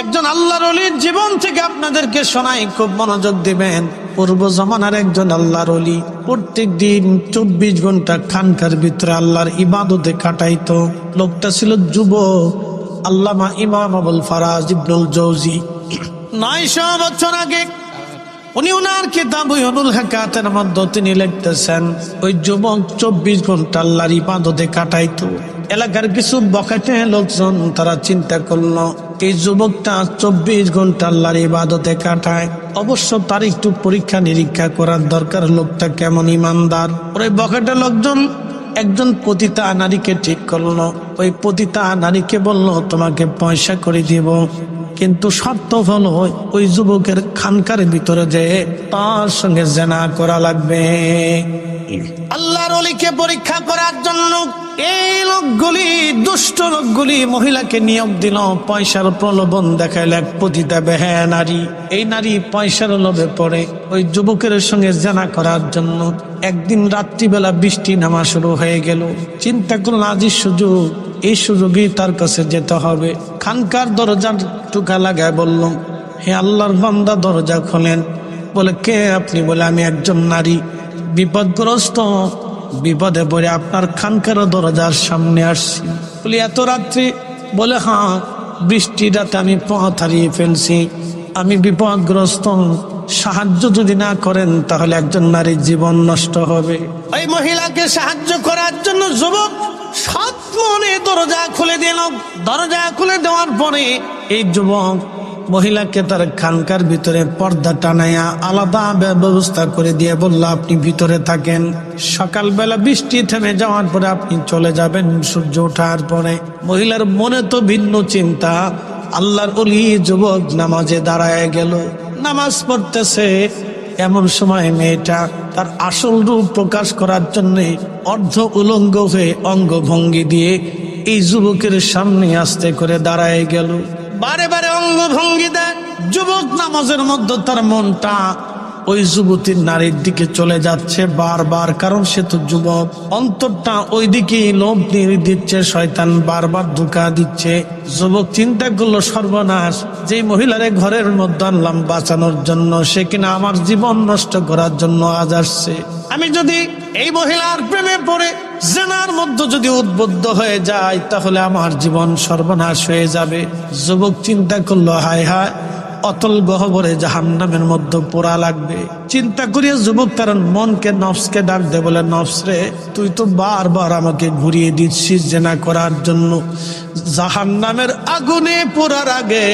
একজন আল্লাহর ওলির জীবন থেকে আপনাদেরকে শোনাই, খুব মনোযোগ দিবেন। পূর্ব জামানার একজন আল্লাহর ওলি প্রত্যেক দিন 24 ঘন্টা খানকার ভিতরে আল্লাহর ইবাদতে কাটাইতো। লোকটা ছিল যুবক, আল্লামা ইমাম আবুল ফারাজ ইবনুল জৌজি। 900 বছর আগে উনি ওনার কিতাব উয়ুনুল হাকাতের মধ্যে তিনি লিখতেছেন, ওই যুবক 24 ঘন্টা আল্লাহর ইবাদতে কাটাইতো। এলাকার কিছু বখাটে লোকজন তারা চিন্তা করলো, এই যুবকটা 24 ঘন্টা আল্লাহর ইবাদতে কাটায়, অবশ্য তার একটু পরীক্ষা নিরীক্ষা করার দরকার, লোকটা কেমন ইমানদার। ওই বখাটে লোকজন একজন পতিতা নারীকে ঠিক করলো। ওই পতিতা নারীকে বলল, তোমাকে পয়সা করে দিব, কিন্তু শর্ত হলো ওই যুবকের খানকার ভিতরে যে তার সঙ্গে জেনা করা লাগবে। আল্লাহর ওলিকে পরীক্ষা করার জন্য এই লোকগুলি, দুষ্ট লোকগুলি মহিলাকে নিয়োগ দিল, পয়সার প্রলোভন দেখাইল। এক পতিতা বেহায়া নারী, এই নারী পয়সার লোভে পড়ে ওই যুবকের সঙ্গে জেনা করার জন্য। একদিন রাত্রিবেলা বৃষ্টি নামা শুরু হয়ে গেল। চিন্তা করল, আজই সুযোগ, এই সুযোগেই তার কাছে যেতে হবে। খানকার দরজার টুকা লাগায় বলল, হে আল্লাহর বান্দা, দরজা খোলেন। বলে, কে আপনি? বলে, আমি একজন নারী, বিপদগ্রস্ত, বিপদে পড়ে আপনার খানকার দরজার সামনে আসছি। বলি, এত রাত্রি? বলে, হ্যাঁ, বৃষ্টির রাতে আমি পথ হারিয়ে ফেলছি, আমি বিপদগ্রস্ত, সাহায্য যদি না করেন তাহলে একজন নারীর জীবন নষ্ট হবে। ওই মহিলাকে সাহায্য করার জন্য যুবক সৎ মনে দরজা খুলে দিল। দরজা খুলে দেওয়ার পরে এই যুবক মহিলাকে তার খানকার ভিতরে পর্দা টানাইয়া আলাদা ব্যবস্থা করে দিয়ে বলল, আপনি ভিতরে থাকেন, সকালবেলা বৃষ্টি থেমে যাওয়ার পরে আপনি চলে যাবেন সূর্য ওঠার পরে। মহিলার মনে তো ভিন্ন চিন্তা। আল্লাহর ওলি যুবক নামাজে দাঁড়ায় গেল, নামাজ পড়তেছে। এমন সময় মেয়েটা তার আসল রূপ প্রকাশ করার জন্য অর্ধ উলঙ্গ হয়ে অঙ্গভঙ্গি দিয়ে এই যুবকের সামনে আস্তে করে দাঁড়ায় গেল। বারে বারে অঙ্গভঙ্গি দেয়। যুবক নামাজের মধ্যে তার মনটা ওই যুবতীর নারীর দিকে চলে যাচ্ছে বারবার, কারণ সে তো যুবক। অন্তরটা ওই দিকে লোভ নিয়ে দিচ্ছে, শয়তান বারবার ধোঁকা দিচ্ছে। যুবক চিন্তা করলো, সর্বনাশ, যে মহিলারে ঘরের মধ্যে আনলাম বাঁচানোর জন্য, সে কিনা আমার জীবন নষ্ট করার জন্য আজ আসছে। আমি যদি এই মহিলার প্রেমে পড়ে জেনার মধ্যে যদি উদ্বুদ্ধ হয়ে যায় তাহলে আমার জীবন সর্বনাশ হয়ে যাবে। যুবক চিন্তা করলো, হায় হায়, অতল গহ্বরে জাহান্নামের মধ্যে পোড়া লাগবে। চিন্তা করিয়া যুবক তার মনকে, নফসকে ডাক দে, বলে, নফস রে, তুই তো বারবার আমাকে ঘুরিয়ে দিচ্ছিস জেনা করার জন্য। জাহান্নামের আগুনে পোড়ার আগে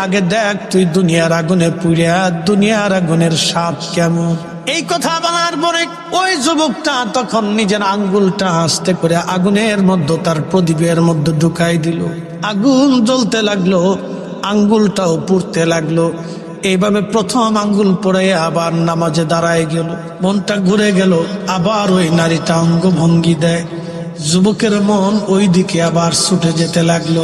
আগে দেখ তুই দুনিয়ার আগুনে পুড়িয়া দুনিয়ার আগুনের স্বাদ কেমন। এই কথা বলার পরে ওই যুবকটা তখন নিজের আঙ্গুলটা আস্তে করে আগুনের মধ্যে, তার প্রদীপের মধ্যে ঢুকাই দিল। আগুন জ্বলতে লাগলো, আঙ্গুলটাও পুড়তে লাগলো। এইভাবে প্রথম আঙ্গুল পড়ে আবার নামাজে দাঁড়ায় গেল। মনটা ঘুরে গেল, আবার ওই নারীটা অঙ্গভঙ্গি দেয়। যুবকের মন ওই দিকে আবার ছুটে যেতে লাগলো।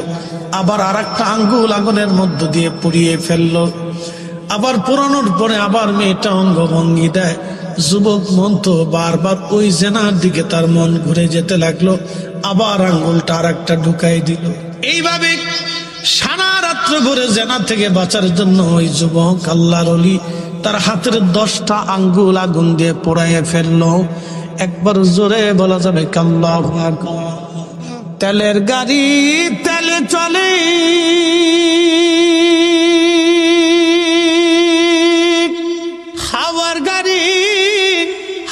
আবার আর একটা আঙ্গুল আগুনের মধ্য দিয়ে পুড়িয়ে ফেললো। আবার পুরানোর পরে আবার মেয়েটা অঙ্গভঙ্গি দেয়। যুবক মন তো বারবার ওই জেনার দিকে তার মন ঘুরে যেতে লাগলো। আবার আঙ্গুলটা আর একটা ঢুকাই দিল। এইভাবে সারা রাত্র ভরে জেনা থেকে বাঁচার জন্য ওই যুবক আল্লাহর ওলি তার হাতের 10টা আঙ্গুল আগুন দিয়ে পোড়াইয়া ফেললো। একবার জোরে বলা যাবে আল্লাহু আকবার। তেলের গাড়ি তেলে চলে, হাওয়ার গাড়ি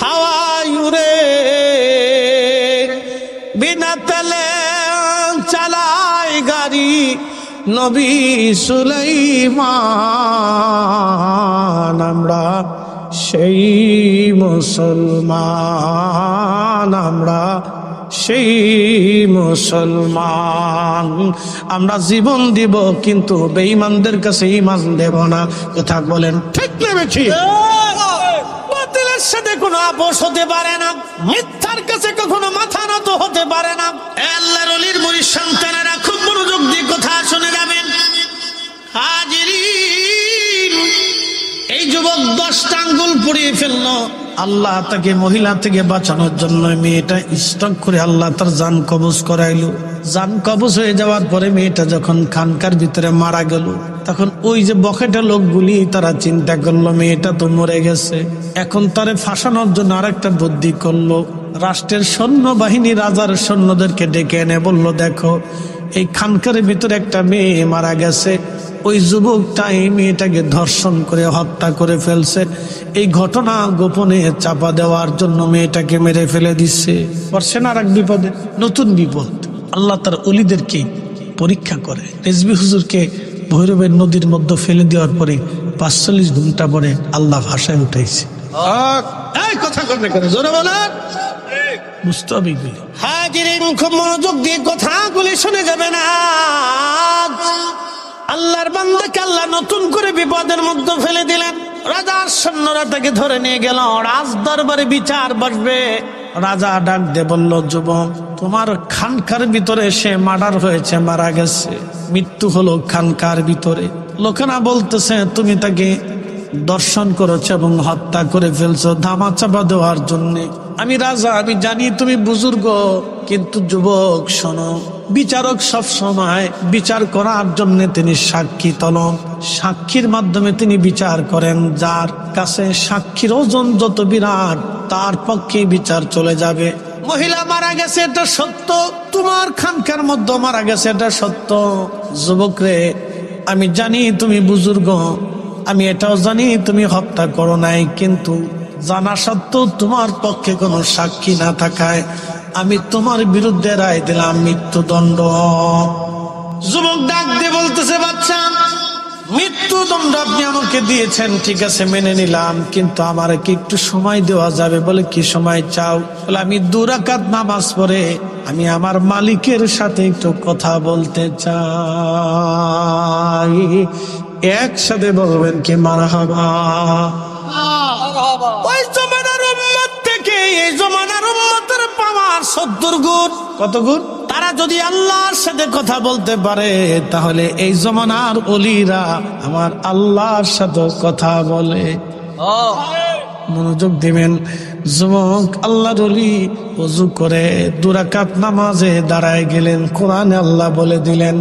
হাওয়ায় উড়ে, বিনা তেলে চালায় গাড়ি নবী সুলাইমান। আমরা সেই মুসলমান, আমরা সেই মুসলমান। আমরা জীবন দিব কিন্তু বেঈমানদের কাছে ঈমান দেব না। কথা বলেন ঠিক না বেশি? বাতিলের সাথে কোনো আপোষ হতে পারে না, মিথ্যার কাছে কখনো মাথা নত হতে পারে না। আল্লাহর ওলির মুরিদ সন্তানেরা খুব মনোযোগ দিয়ে কথা শুনে যাবেন। হাজিরিন, এই যুবক 10টা আঙ্গুল পুড়িয়ে ফেললো। আল্লাহ তাকে মহিলা থেকে বাঁচানোর জন্য মেয়েটা স্টক করে আল্লাহ তার জান কবজ করাইলো। জান কবজ হয়ে যাওয়ার পরে মেয়েটা যখন খানকার ভিতরে মারা গেল, তখন ওই যে বকেটা লোকগুলি তারা চিন্তা করলো মেয়েটা তো মরে গেছে, এখন তারে ফাঁসানোর জন্য আরেকটা বুদ্ধি করলো। রাষ্ট্রের সৈন্যবাহিনী রাজার সৈন্যদেরকে ডেকে এনে বলল, দেখো এই খানকারের ভিতরে একটা মেয়ে মারা গেছে, ওই যুবকটা এই মেয়েটাকে ধর্ষণ করে হত্যা করে ফেলছে, এই ঘটনা গোপনে চাপা দেওয়ার জন্য মেয়েটাকে মেরে ফেলে দিচ্ছে। পড়ছেন আর এক বিপদে, নতুন বিপদ। আল্লাহ তার ওলিদেরকে পরীক্ষা করে। রেজবি হুজুরকে ভৈরবের নদীর মধ্যে ফেলে দেওয়ার পরে ৪৫ ঘন্টা পরে আল্লাহ ভাষায় উঠাইছে। কথা জোরে বলেন, বুঝতে হবে। হাজিরিন, খুব মনোযোগ দিয়ে কথাগুলি শুনে যাবেন। আল্লাহর বান্দাকে আল্লাহ নতুন করে বিপদের মধ্যে ফেলে দিলেন। রাজার সৈন্যরা তাকে ধরে নিয়ে গেল, রাজ দরবারে বিচার বসবে। রাজা ডাক দিয়ে বলল, যুবক, তোমার খানকার ভিতরে সে মার্ডার হয়েছে, মারা গেছে, মৃত্যু হলো খানকার ভিতরে। লোকেরা বলতেছে তুমি তাকে দর্শন করেছো এবং হত্যা করে ফেলছো ধামা চাপা দেওয়ার জন্য। আমি রাজা, আমি জানি তুমি বুজুর্গ, কিন্তু যুবক শোনো, বিচারক সব সময় বিচার করার জন্য তিনি সাক্ষী তলব, সাক্ষীর মাধ্যমে তিনি বিচার করেন। যার কাছে সাক্ষীর ওজন যত বিরাট, তার পক্ষে বিচার চলে যাবে। মহিলা মারা গেছে এটা সত্য, তোমার খানকার মধ্যে মারা গেছে এটা সত্য। যুবক রে, আমি জানি তুমি বুজুর্গ, আমি এটাও জানি তুমি হত্যা করো নাই, কিন্তু জানা সত্ত্বেও তোমার পক্ষে কোনো সাক্ষী না থাকায় আমি তোমার বিরুদ্ধে রায় দিলাম মৃত্যুদণ্ড। যুবক ডাক দিয়ে বলতেছে, বাচ্চা, মৃত্যুদণ্ড আপনি আমাকে দিয়েছেন, ঠিক আছে মেনে নিলাম, কিন্তু আমার কি একটু সময় দেওয়া যাবে? বলে, কি সময় চাও? বলে, আমি 2 রাকাত নামাজ পড়ে আমি আমার মালিকের সাথে একটু কথা বলতে চাই। একসাথে বলবেন কি মারহাবা? ওই জমানার উম্মত থেকে এই জমানার উম্মতের পাওয়ার 70 গুণ। কত গুণ? তারা যদি আল্লাহর সাথে কথা বলতে পারে, তাহলে এই জমানার ওলিরা আমার আল্লাহর সাথে কথা বলে। মনোযোগ দিবেন। যুবক আল্লাহর ওলি ওযু করে 2 রাকাত নামাজে দাঁড়ায় গেলেন। কোরআনে আল্লাহ বলে দিলেন,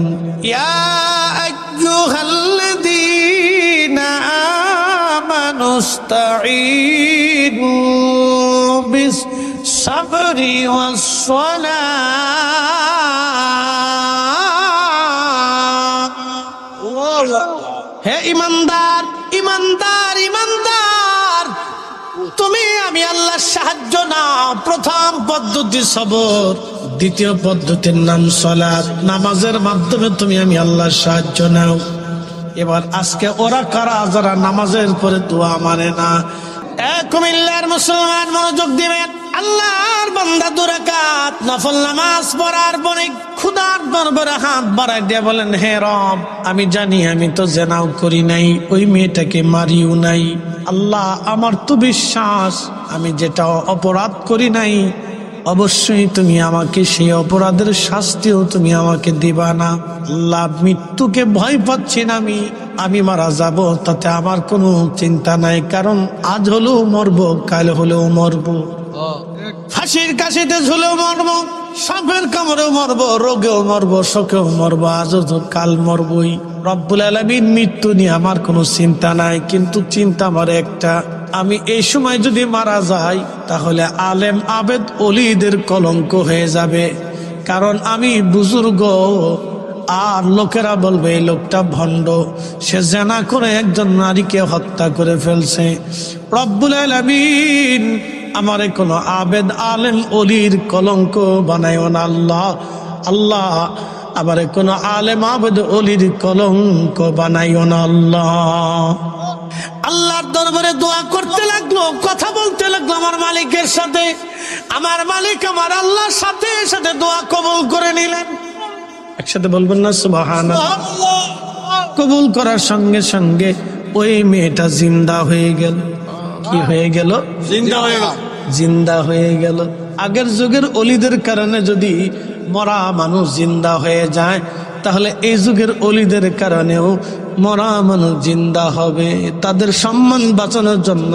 ইয়া আইয়ুহাল্লাযীনা আমানুস্তাঈনু বিস-সাবরি ওয়াস-সালাহ। হে ইমানদার, ইমানদার, ইমানদার, তুমি আমি আল্লাহর সাহায্য নাও। প্রথম পদ্ধতি সবর, দ্বিতীয় পদ্ধতির নাম সালাত। নামাজের মাধ্যমে তুমি আমি আল্লাহর সাহায্য নাও। এবার আজকে ওরা কারা যারা নামাজের পরে দোয়া মানে না? কুমিল্লার মুসলমান মনোযোগ দিবেন। আল্লাহর বান্দা 2 রাকাত নফল নামাজ পড়ার পরে খোদার দরবারে হাত বাড়ায় দিয়ে বলেন, হে রব, আমি জানি আমি তো জেনাও করি নাই, ওই মেয়েটাকে মারিও নাই। আল্লাহ, আমার তো বিশ্বাস আমি যেটা অপরাধ করি নাই, অবশ্যই তুমি আমাকে সেই অপরাধের শাস্তিও তুমি আমাকে দিবা না। আল্লাহ, মৃত্যুকে ভয় পাচ্ছি না, আমি মারা যাব, তাতে আমার কোনো চিন্তা নাই, কারণ আজ হলেও মরবো, কাল হলেও মরবো, ফাঁসির কাশিতে ঝুলেও মরবো, সাপের কামড়েও মরবো, রোগেও মরবো, শোকেও মরবো, আজও তো কাল মরবই। রব্বুল আলামিন মৃত্যু নিয়ে আমার কোনো চিন্তা নাই, কিন্তু চিন্তা আমার একটা, আমি এই সময় যদি মারা যাই তাহলে আলেম আবেদ ওলিদের কলঙ্ক হয়ে যাবে, কারণ আমি বুজুর্গ, আর লোকেরা বলবে এই লোকটা ভণ্ড, সে জেনা করে একজন নারীকে হত্যা করে ফেলছে। রব্বুল আলামিন আমারে কোনো আবেদ আলেম ওলির কলঙ্ক বানায়ও না আল্লাহ। আল্লাহ, আমারে কোনো আলেম আবেদ ওলির কলঙ্ক বানাইও না আল্লাহ। আল্লাহর দরবারে দোয়া করতে লাগলো, কথা বলতে লাগলো আমার মালিকের সাথে। আমার মালিক আমার আল্লাহর সাথে সাথে দোয়া কবুল করে নিলেন। একসাথে বলবেন না সুবহানাল্লাহ? কবুল করার সঙ্গে সঙ্গে ওই মেয়েটা জিন্দা হয়ে গেল। কি হয়ে গেল? জিন্দা হয়ে গেল। জিন্দা হয়ে গেল। আগের যুগের অলিদের কারণে যদি মরা মানুষ জিন্দা হয়ে যায়, তাহলে এই যুগের অলিদের কারণেও মরা মানুষ জিন্দা হবে, তাদের সম্মান বাঁচানোর জন্য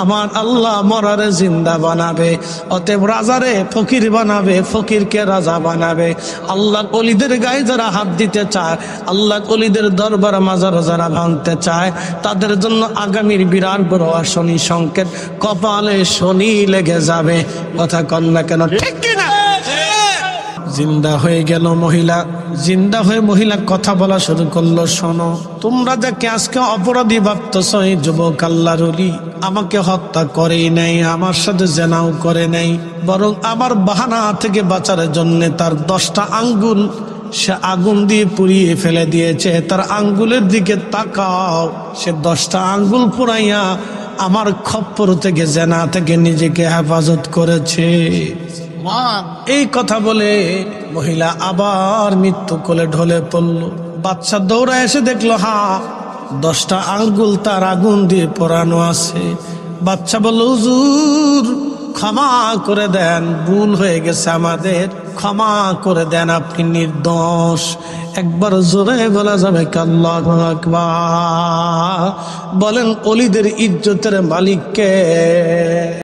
আমার আল্লাহ মরারে জিন্দা বানাবে। অতএব রাজারে ফকির বানাবে, ফকিরকে রাজা বানাবে। আল্লাহ অলিদের গায়ে যারা হাত দিতে চায়, আল্লাহ অলিদের দরবার মাজার যারা ভাঙতে চায়, তাদের জন্য আগামীর বিরাট বড় শনি সংকেত, কপালে শনি লেগে যাবে। কথা কন না কেন, ঠিক কিনা? জিন্দা হয়ে গেল মহিলা, জিন্দা হয়ে মহিলা কথা বলা শুরু করলো, শোনো, তোমরা যাকে আজকে অপরাধী ভাবতেছ, এই যুবক আল্লাহর ওলি আমাকে হত্যা করেই নাই, আমার সাথে জেনাও করে নাই, বরং আমার বাহানা থেকে বাঁচার জন্য তার 10টা আঙ্গুল সে আগুন দিয়ে পুড়িয়ে ফেলে দিয়েছে। তার আঙ্গুলের দিকে তাকাও, সে 10টা আঙ্গুল পুড়াইয়া আমার খপ্পর থেকে, জেনা থেকে নিজেকে হেফাজত করেছে। এই কথা বলে মহিলা আবার মৃত্যু কোলে ঢলে পড়ল। বাচ্চা দৌড়া এসে দেখলো, হ্যাঁ 10টা আঙ্গুল তার আগুন দিয়ে পোড়ানো আছে। বাচ্চা বলল, হুজুর ক্ষমা করে দেন, ভুল হয়ে গেছে আমাদের, ক্ষমা করে দেন, আপনি নির্দোষ। একবার জোরে বলা যাবে আল্লাহু আকবার। বলেন অলিদের ইজ্জতের মালিক কে?